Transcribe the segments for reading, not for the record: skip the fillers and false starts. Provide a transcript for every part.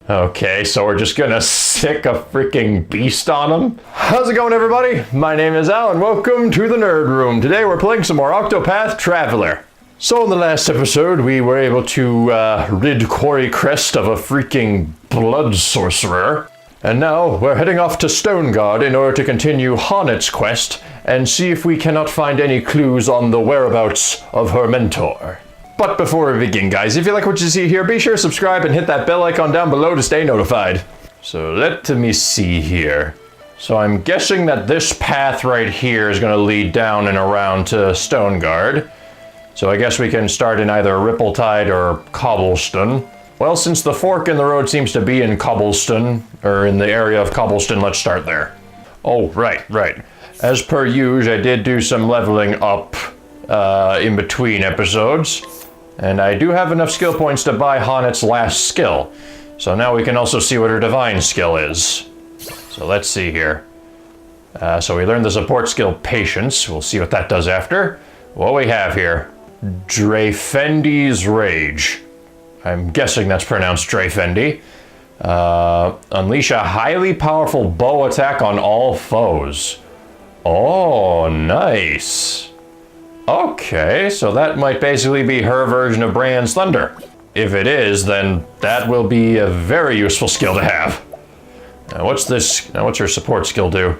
Okay, so we're just gonna sick a freaking beast on him? How's it going, everybody? My name is Al, and welcome to the Nerd Room. Today we're playing some more Octopath Traveler. So in the last episode, we were able to rid Quarry Crest of a freaking blood sorcerer. And now we're heading off to Stonegard in order to continue Honnet's quest and see if we cannot find any clues on the whereabouts of her mentor. But before we begin, guys, if you like what you see here, be sure to subscribe and hit that bell icon down below to stay notified. So let me see here. So I'm guessing that this path right here is going to lead down and around to Stonegard. So I guess we can start in either Rippletide or Cobblestone. Well, since the fork in the road seems to be in Cobblestone, or in the area of Cobblestone, let's start there. Oh, right. As per usual, I did do some leveling up in between episodes. And I do have enough skill points to buy Honnet's last skill. So now we can also see what her divine skill is. So let's see here. So we learned the support skill Patience. We'll see what that does after. What we have here. Drafendi's Rage. I'm guessing that's pronounced Drafendi. Unleash a highly powerful bow attack on all foes. Oh, nice. Okay, so that might basically be her version of Brand's Thunder. If it is, then that will be a very useful skill to have. Now what's her support skill do?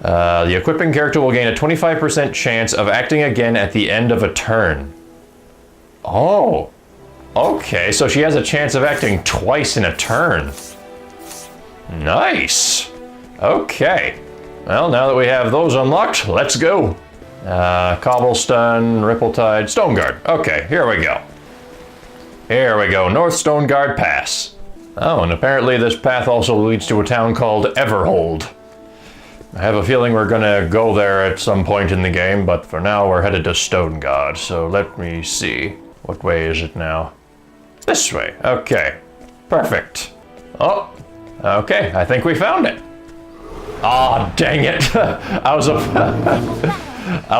The equipping character will gain a 25% chance of acting again at the end of a turn. Oh, okay, so she has a chance of acting twice in a turn. Nice. Okay. Well, now that we have those unlocked, let's go. Cobblestone, Rippletide, Stonegard. Okay, here we go. Here we go, North Stonegard Pass. Oh, and apparently this path also leads to a town called Everhold. I have a feeling we're gonna go there at some point in the game, but for now we're headed to Stonegard, so let me see. What way is it now? This way, okay. Perfect. Oh, okay, I think we found it. Aw, dang it. I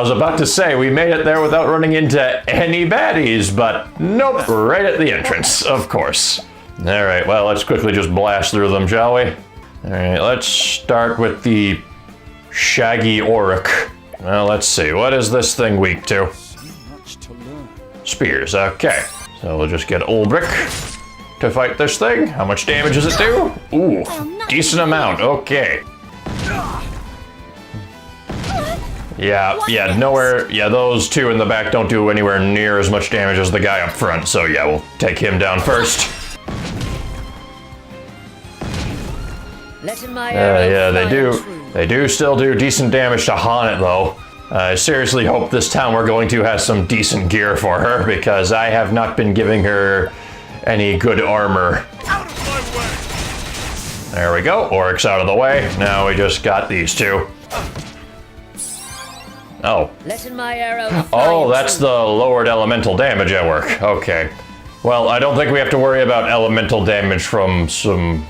was about to say we made it there without running into any baddies, but nope, right at the entrance, of course. All right, well, let's quickly just blast through them, shall we? All right, let's start with the Shaggy Oric. Well, let's see, what is this thing weak to? Spears, okay. So we'll just get Ulbrich to fight this thing. How much damage does it do? Ooh, decent amount, okay. Yeah, nowhere, those two in the back don't do anywhere near as much damage as the guy up front, so yeah, we'll take him down first. Yeah, they do still do decent damage to Honnet, though. I seriously hope this town we're going to has some decent gear for her, because I have not been giving her any good armor. Out of my way! There we go, Oryx out of the way. Now we just got these two. Oh. Oh, that's the lowered elemental damage at work. Okay. Well, I don't think we have to worry about elemental damage from some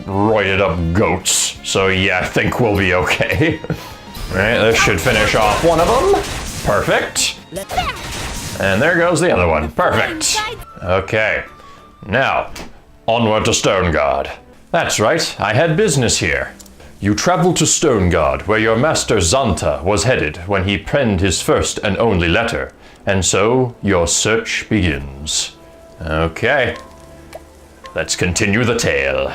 roided up goats. So yeah, I think we'll be okay. Alright, this should finish off one of them. Perfect. And there goes the other one. Perfect. Okay. Now, onward to Stonegard. That's right, I had business here. You travel to Stonegard, where your master Zanta was headed when he penned his first and only letter, and so your search begins. Okay, let's continue the tale.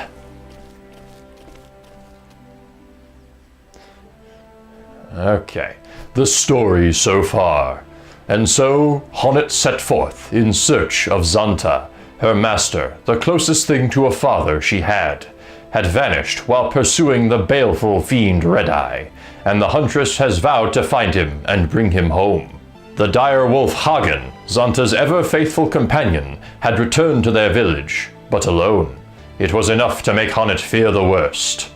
Okay, the story so far. And so, Honnet set forth in search of Zanta, her master, the closest thing to a father she had vanished while pursuing the baleful fiend Red-Eye, and the huntress has vowed to find him and bring him home. The dire wolf Hagen, Zanta's ever-faithful companion, had returned to their village, but alone. It was enough to make Honnet fear the worst.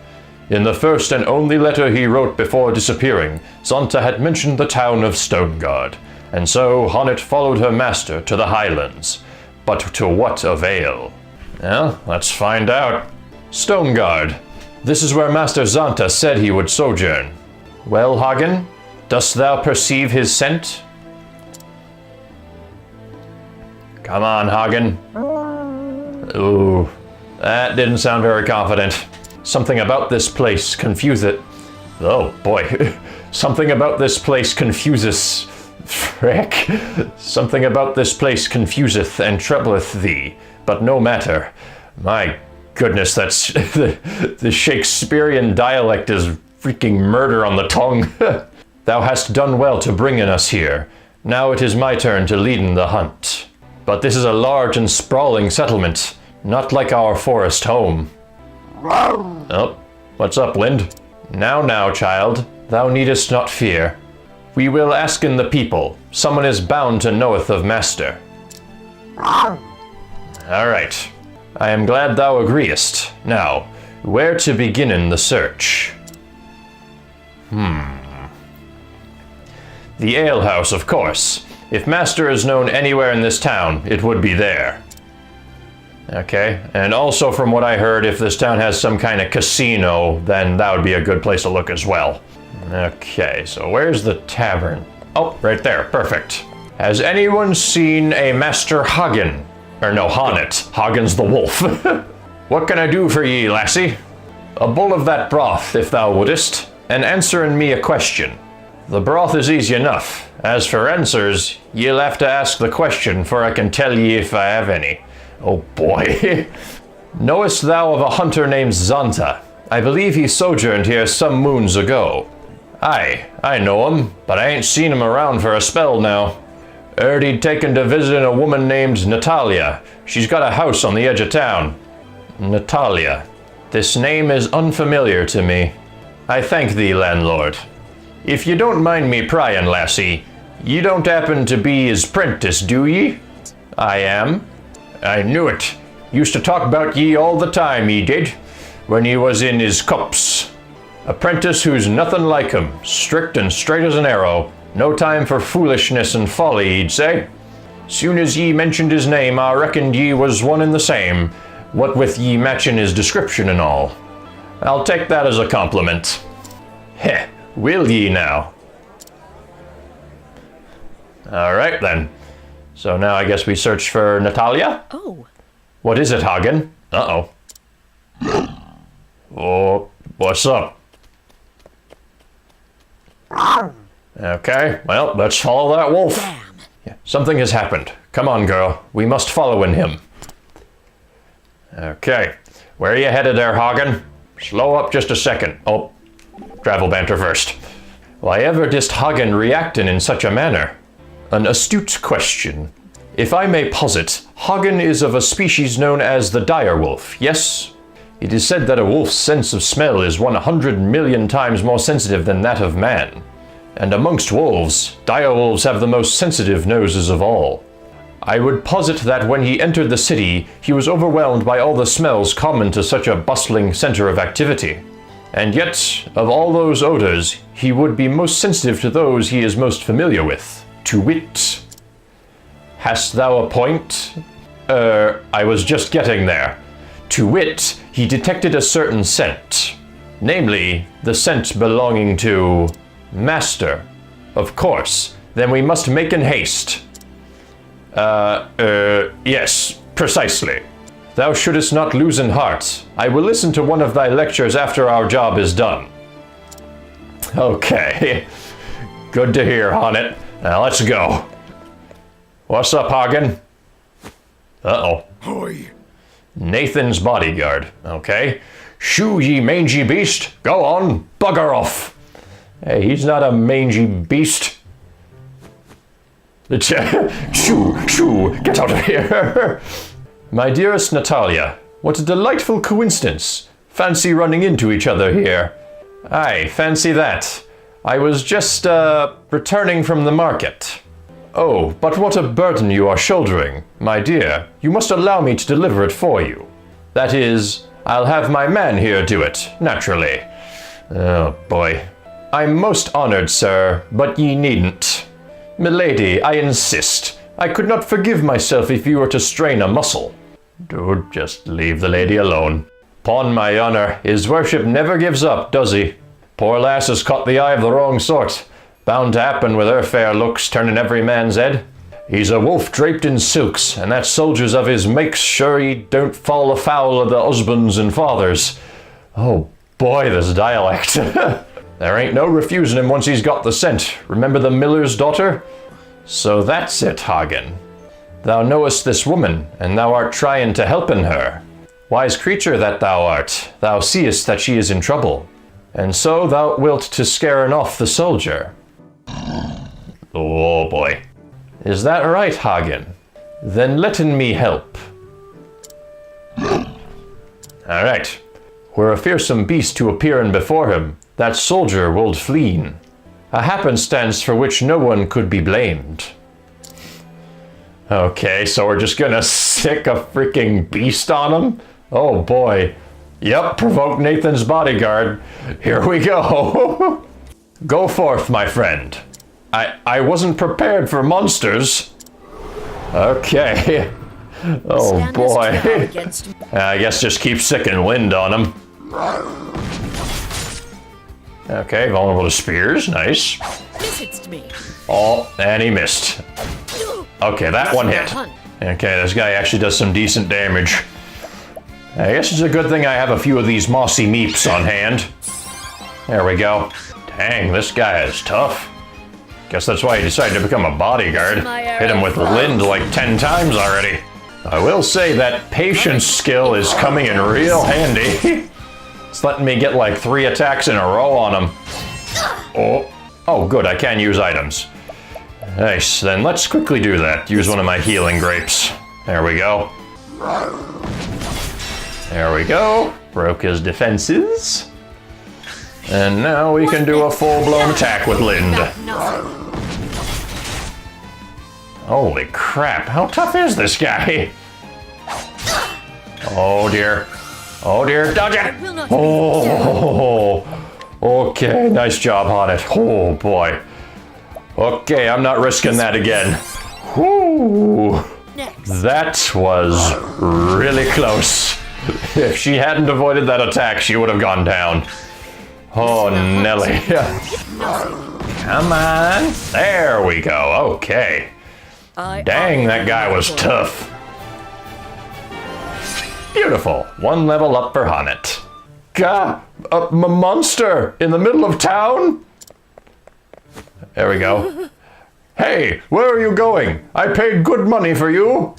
In the first and only letter he wrote before disappearing, Zanta had mentioned the town of Stonegard, and so Honnet followed her master to the Highlands. But to what avail? Well, let's find out. Stonegard. This is where Master Zanta said he would sojourn. Well, Hagen, dost thou perceive his scent? Come on, Hagen. Ooh. That didn't sound very confident. Something about this place confuseth. Oh boy. Something about this place confuses. Frick. Something about this place confuseth and troubleth thee, but no matter. My goodness, that's the Shakespearean dialect is freaking murder on the tongue. Thou hast done well to bring in us here. Now it is my turn to lead in the hunt. But this is a large and sprawling settlement, not like our forest home. Oh, what's up, Lind? Now, child, thou needest not fear. We will ask in the people. Someone is bound to knoweth of master. All right. I am glad thou agreest. Now, where to begin in the search? The alehouse, of course. If master is known anywhere in this town, it would be there. Okay, and also from what I heard, if this town has some kind of casino, then that would be a good place to look as well. Okay, so where's the tavern? Oh, right there, perfect. Has anyone seen a Master Hagen? Or no, Honnet. Hagen's the wolf. What can I do for ye, lassie? A bowl of that broth, if thou wouldest, and answerin' me a question. The broth is easy enough. As for answers, ye'll have to ask the question, for I can tell ye if I have any. Oh boy. Knowest thou of a hunter named Zanta? I believe he sojourned here some moons ago. Aye, I know him, but I ain't seen him around for a spell now. Heard he'd taken to visiting a woman named Natalia. She's got a house on the edge of town. Natalia. This name is unfamiliar to me. I thank thee, landlord. If you don't mind me pryin', lassie, you don't happen to be his prentice, do ye? I am. I knew it. Used to talk about ye all the time, he did, when he was in his cups. Apprentice who's nothing like him, strict and straight as an arrow. No time for foolishness and folly, he'd say. Soon as ye mentioned his name, I reckoned ye was one and the same, what with ye matching his description and all. I'll take that as a compliment. Heh, will ye now? All right then. So now I guess we search for Natalia? Oh. What is it, Hagen? Uh-oh. Oh, what's up? Okay, well, let's follow that wolf. Damn. Yeah, something has happened. Come on, girl. We must follow in him. Okay. Where are you headed there, Hagen? Slow up just a second. Oh, travel banter first. Why ever didst Hagen reactin' in such a manner? An astute question. If I may posit, Hagen is of a species known as the dire wolf, yes? It is said that a wolf's sense of smell is 100 million times more sensitive than that of man. And amongst wolves, dire wolves have the most sensitive noses of all. I would posit that when he entered the city, he was overwhelmed by all the smells common to such a bustling center of activity. And yet, of all those odors, he would be most sensitive to those he is most familiar with. To wit. Hast thou a point? I was just getting there. To wit, he detected a certain scent. Namely, the scent belonging to master. Of course. Then we must make in haste. Yes, precisely. Thou shouldest not lose in heart. I will listen to one of thy lectures after our job is done. Okay. Good to hear, Honnet. Now let's go. What's up, Hagen? Uh-oh. Hoy. Nathan's bodyguard. Okay. Shoo, ye mangy beast. Go on, bugger off. Hey, he's not a mangy beast. Shoo, get out of here. My dearest Natalia, what a delightful coincidence. Fancy running into each other here. Aye, fancy that. I was just, returning from the market. Oh, but what a burden you are shouldering. My dear, you must allow me to deliver it for you. That is, I'll have my man here do it, naturally. Oh, boy. I'm most honored, sir, but ye needn't. Milady, I insist. I could not forgive myself if you were to strain a muscle. Dude, just leave the lady alone. 'Pon my honor, his worship never gives up, does he? Poor lass has caught the eye of the wrong sort. Bound to happen with her fair looks turning every man's head. He's a wolf draped in silks, and that soldiers of his makes sure he don't fall afoul of the husbands and fathers. Oh boy, this dialect. There ain't no refusing him once he's got the scent. Remember the miller's daughter? So that's it, Hagen. Thou knowest this woman, and thou art trying to helpen her. Wise creature that thou art, thou seest that she is in trouble, and so thou wilt to scaren off the soldier. Oh boy. Is that right, Hagen? Then letten me help. Alright. Were a fearsome beast to appearin before him, that soldier wold fleen. A happenstance for which no one could be blamed. Okay, so we're just gonna sick a freaking beast on him? Oh boy. Yep, provoke Nathan's bodyguard. Here we go. Go forth, my friend. I wasn't prepared for monsters. Okay. Oh boy. I guess just keep sicking wind on him. Okay, vulnerable to spears. Nice. Oh, and he missed. Okay, that one hit. Okay, this guy actually does some decent damage. I guess it's a good thing I have a few of these mossy meeps on hand. There we go. Dang, this guy is tough. Guess that's why he decided to become a bodyguard. Hit him with Lind like 10 times already. I will say that patience skill is coming in real handy. It's letting me get like 3 attacks in a row on him. Oh good, I can use items. Nice, then let's quickly do that. Use one of my healing grapes. There we go. There we go. Broke his defenses. And now we can do a full-blown attack with Lind. Holy crap, how tough is this guy? Oh dear. Oh dear, dodge it! Oh, okay, nice job on it. Oh boy. Okay, I'm not risking that again. Whoo! That was really close. If she hadn't avoided that attack, she would have gone down. Oh, Nelly. Come on. There we go. Okay. Dang, that guy was tough. Beautiful. 1 level up for Hanet. Gah! A monster in the middle of town? There we go. Hey, where are you going? I paid good money for you.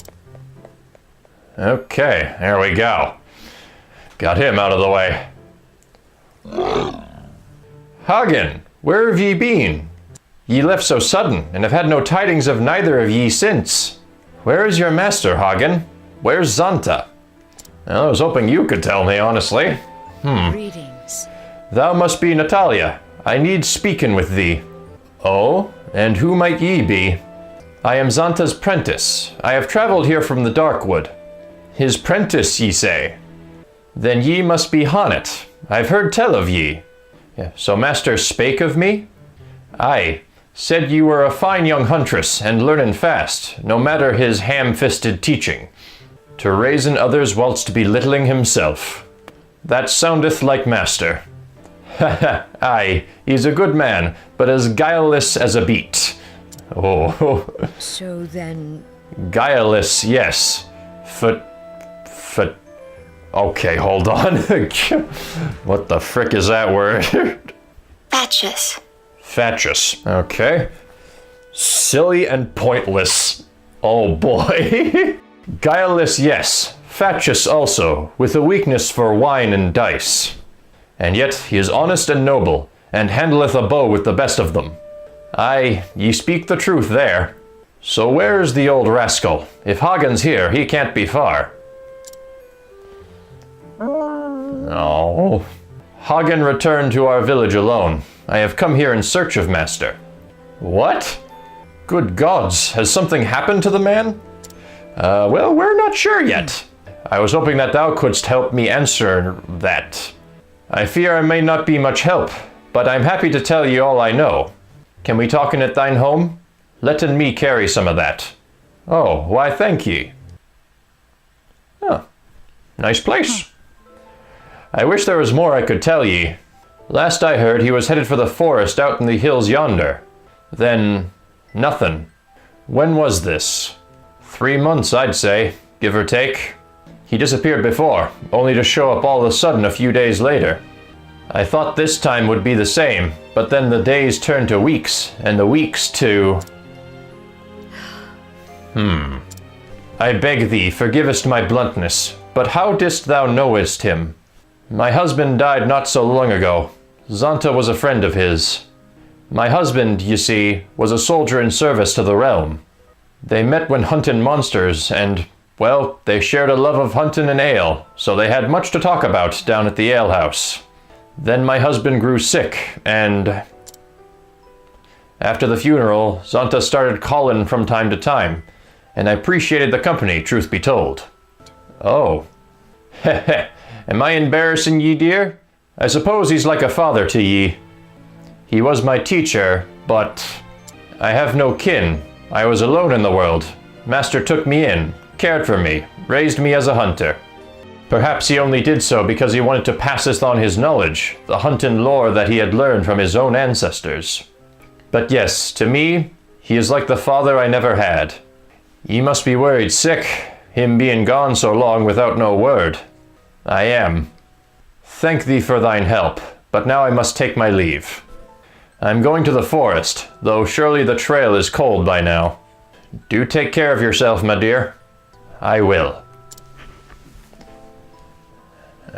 Okay, there we go. Got him out of the way. Hagen, where have ye been? Ye left so sudden, and have had no tidings of neither of ye since. Where is your master, Hagen? Where's Zanta? Well, I was hoping you could tell me, honestly. Greetings. Thou must be Natalia. I need speaking with thee. Oh, and who might ye be? I am Zanta's prentice. I have traveled here from the Darkwood. His prentice, ye say? Then ye must be Hanet. I've heard tell of ye. So master spake of me? Aye, said ye were a fine young huntress, and learnin' fast, no matter his ham-fisted teaching. To raisin others whilst belittling himself. That soundeth like master. Ha ha, aye, he's a good man, but as guileless as a beet. Oh. So then... Guileless, yes. Okay, hold on. What the frick is that word? Fatuous. Fatuous, okay. Silly and pointless. Oh boy. Guileless, yes. Fatuous also, with a weakness for wine and dice. And yet he is honest and noble, and handleth a bow with the best of them. Aye, ye speak the truth there. So where's the old rascal? If Hagen's here, he can't be far. Oh. Hagen returned to our village alone. I have come here in search of master. What? Good gods, has something happened to the man? Well, we're not sure yet. I was hoping that thou couldst help me answer that. I fear I may not be much help, but I'm happy to tell ye all I know. Can we talk in at thine home? Letten me carry some of that. Oh, why thank ye. Oh, nice place. I wish there was more I could tell ye. Last I heard he was headed for the forest out in the hills yonder. Then, nothing. When was this? 3 months, I'd say, give or take. He disappeared before, only to show up all of a sudden a few days later. I thought this time would be the same, but then the days turned to weeks, and the weeks to... I beg thee, forgivest my bluntness, but how didst thou knowest him? My husband died not so long ago. Zonta was a friend of his. My husband, you see, was a soldier in service to the realm. They met when hunting monsters, and, well, they shared a love of hunting and ale, so they had much to talk about down at the alehouse. Then my husband grew sick, and... After the funeral, Zonta started calling from time to time, and I appreciated the company, truth be told. Oh. Heh. Am I embarrassing ye, dear? I suppose he's like a father to ye. He was my teacher, but I have no kin. I was alone in the world. Master took me in, cared for me, raised me as a hunter. Perhaps he only did so because he wanted to pass us on his knowledge, the hunting lore that he had learned from his own ancestors. But yes, to me, he is like the father I never had. Ye must be worried sick, him being gone so long without no word. I am. Thank thee for thine help, but now I must take my leave. I am going to the forest, though surely the trail is cold by now. Do take care of yourself, my dear. I will.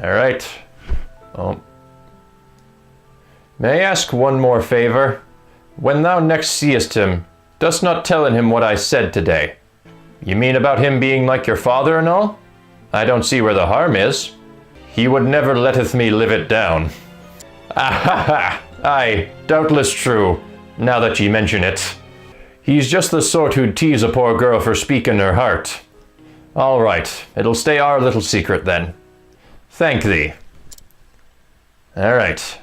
All right. Oh. May I ask one more favor? When thou next seest him, dost not tell him what I said today. You mean about him being like your father and all? I don't see where the harm is. He would never letteth me live it down. Ah-ha-ha! Aye, doubtless true, now that ye mention it. He's just the sort who'd tease a poor girl for speaking her heart. All right, it'll stay our little secret then. Thank thee. All right,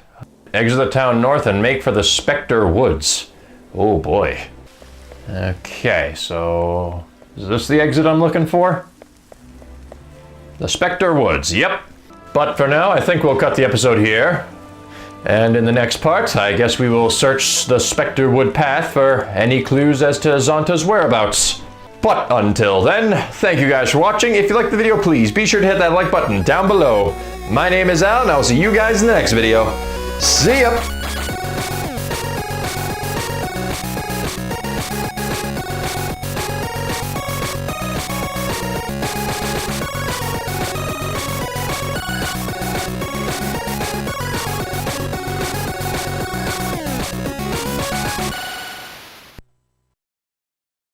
exit the town north and make for the Spectre Woods. Oh boy. Okay, so is this the exit I'm looking for? The Spectre Woods, yep. But for now, I think we'll cut the episode here. And in the next part, I guess we will search the Spectre Wood path for any clues as to Zonta's whereabouts. But until then, thank you guys for watching. If you liked the video, please be sure to hit that like button down below. My name is Al, and I'll see you guys in the next video. See ya!